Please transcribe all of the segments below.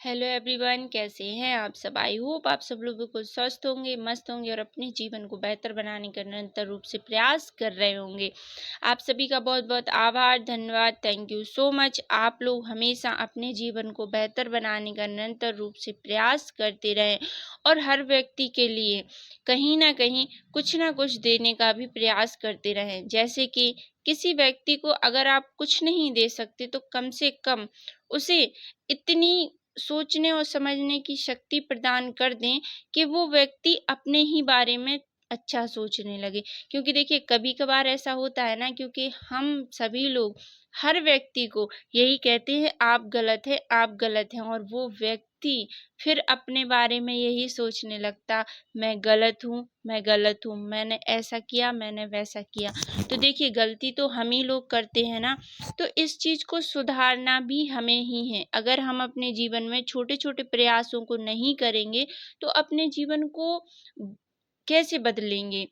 Hello everyone, कैसे हैं आप सब। आई होप आप सब लोग बिल्कुल स्वस्थ होंगे, मस्त होंगे और अपने जीवन को बेहतर बनाने का निरंतर रूप से प्रयास कर रहे होंगे। आप सभी का बहुत बहुत आभार, धन्यवाद, थैंक यू सो मच। आप लोग हमेशा अपने जीवन को बेहतर बनाने का निरंतर रूप से प्रयास करते रहें और हर व्यक्ति के लिए कहीं ना कहीं कुछ ना कुछ देने का भी प्रयास करते रहें। जैसे कि किसी व्यक्ति को अगर आप कुछ नहीं दे सकते तो कम से कम उसे इतनी सोचने और समझने की शक्ति प्रदान कर दें कि वो व्यक्ति अपने ही बारे में अच्छा सोचने लगे। क्योंकि देखिए कभी कभार ऐसा होता है ना, क्योंकि हम सभी लोग हर व्यक्ति को यही कहते हैं आप गलत है, आप गलत हैं, और वो व्यक्ति फिर अपने बारे में यही सोचने लगता, मैं गलत हूँ, मैं गलत हूँ, मैंने ऐसा किया, मैंने वैसा किया। तो देखिए गलती तो हम ही लोग करते हैं ना। तो इस चीज को सुधारना भी हमें ही है। अगर हम अपने जीवन में छोटे छोटे प्रयासों को नहीं करेंगे तो अपने जीवन को कैसे बदलेंगे।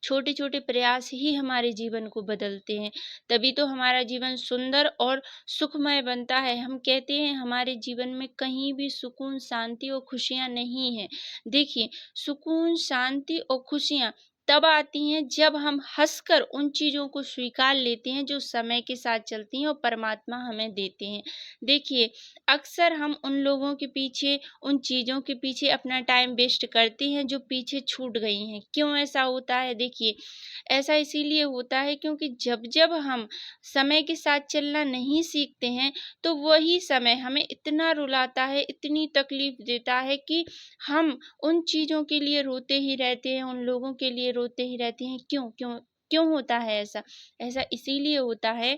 छोटे छोटे प्रयास ही हमारे जीवन को बदलते हैं, तभी तो हमारा जीवन सुंदर और सुखमय बनता है। हम कहते हैं हमारे जीवन में कहीं भी सुकून, शांति और खुशियां नहीं है। देखिए सुकून, शांति और खुशियां तब आती हैं जब हम हंसकर उन चीजों को स्वीकार लेते हैं जो समय के साथ चलती हैं और परमात्मा हमें देते हैं। देखिए अक्सर हम उन लोगों के पीछे, उन चीजों के पीछे अपना टाइम वेस्ट करते हैं जो पीछे छूट गई हैं। क्यों ऐसा होता है? देखिए ऐसा इसीलिए होता है क्योंकि जब जब हम समय के साथ चलना नहीं सीखते हैं तो वही समय हमें इतना रुलाता है, इतनी तकलीफ देता है कि हम उन चीजों के लिए रोते ही रहते हैं, उन लोगों के लिए रोते ही रहते हैं। क्यों क्यों क्यों होता है ऐसा? ऐसा इसीलिए होता है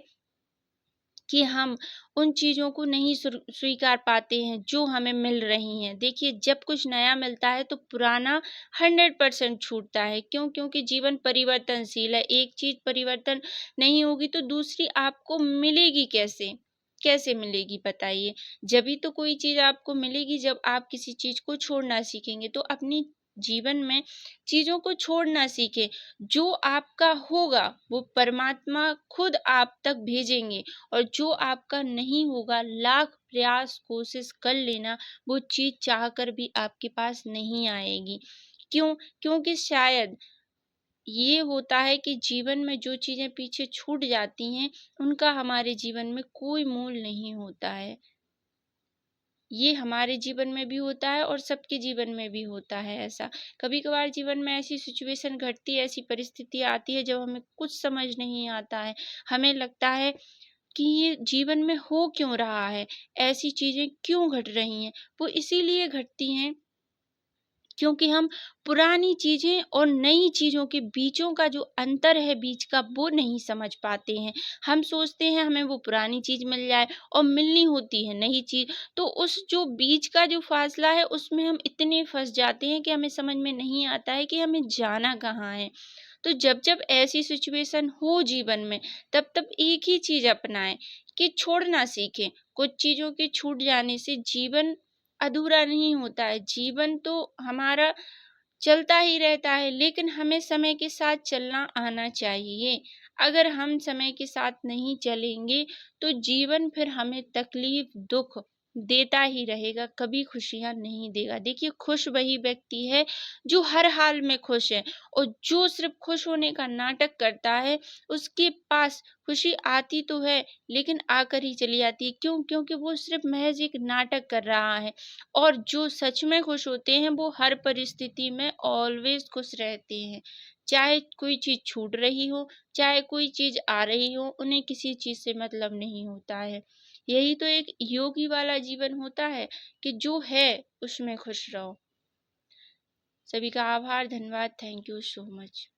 कि हम उन चीज़ों को नहीं स्वीकार पाते हैं जो हमें मिल रही हैं। देखिए जब कुछ नया मिलता है तो पुराना 100% छूटता है। क्यों? क्योंकि जीवन परिवर्तनशील है। एक चीज़ परिवर्तन नहीं होगी तो दूसरी आपको मिलेगी कैसे? कैसे मिलेगी बताइए? जभी तो कोई चीज़ आपको मिलेगी जब आप किसी चीज़ को छोड़ना सीखेंगे। तो अपनी जीवन में चीज़ों को छोड़ना सीखें। जो आपका होगा वो परमात्मा खुद आप तक भेजेंगे, और जो आपका नहीं होगा लाख प्रयास कोशिश कर लेना वो चीज चाहकर भी आपके पास नहीं आएगी। क्यों? क्योंकि शायद ये होता है कि जीवन में जो चीजें पीछे छूट जाती हैं उनका हमारे जीवन में कोई मूल नहीं होता है। ये हमारे जीवन में भी होता है और सबके जीवन में भी होता है ऐसा। कभी कभार जीवन में ऐसी सिचुएशन घटती है, ऐसी परिस्थिति आती है जब हमें कुछ समझ नहीं आता है। हमें लगता है कि ये जीवन में हो क्यों रहा है, ऐसी चीजें क्यों घट रही हैं। वो इसीलिए घटती हैं क्योंकि हम पुरानी चीजें और नई चीजों के बीचों का जो अंतर है बीच का वो नहीं समझ पाते हैं। हम सोचते हैं हमें वो पुरानी चीज मिल जाए और मिलनी होती है नई चीज। तो उस जो बीच का जो फासला है उसमें हम इतने फंस जाते हैं कि हमें समझ में नहीं आता है कि हमें जाना कहाँ है। तो जब जब ऐसी सिचुएशन हो जीवन में तब तब एक ही चीज अपनाएं कि छोड़ना सीखें। कुछ चीजों के छूट जाने से जीवन अधूरा नहीं होता है। जीवन तो हमारा चलता ही रहता है, लेकिन हमें समय के साथ चलना आना चाहिए। अगर हम समय के साथ नहीं चलेंगे तो जीवन फिर हमें तकलीफ, दुख देता ही रहेगा, कभी खुशियां नहीं देगा। देखिए खुश वही व्यक्ति है जो हर हाल में खुश है, और जो सिर्फ खुश होने का नाटक करता है उसके पास खुशी आती तो है लेकिन आकर ही चली जाती है। क्यों? क्योंकि वो सिर्फ महज एक नाटक कर रहा है। और जो सच में खुश होते हैं वो हर परिस्थिति में ऑलवेज खुश रहते हैं। चाहे कोई चीज छूट रही हो, चाहे कोई चीज आ रही हो, उन्हें किसी चीज से मतलब नहीं होता है। यही तो एक योगी वाला जीवन होता है कि जो है उसमें खुश रहो। सभी का आभार, धन्यवाद, थैंक यू सो मच।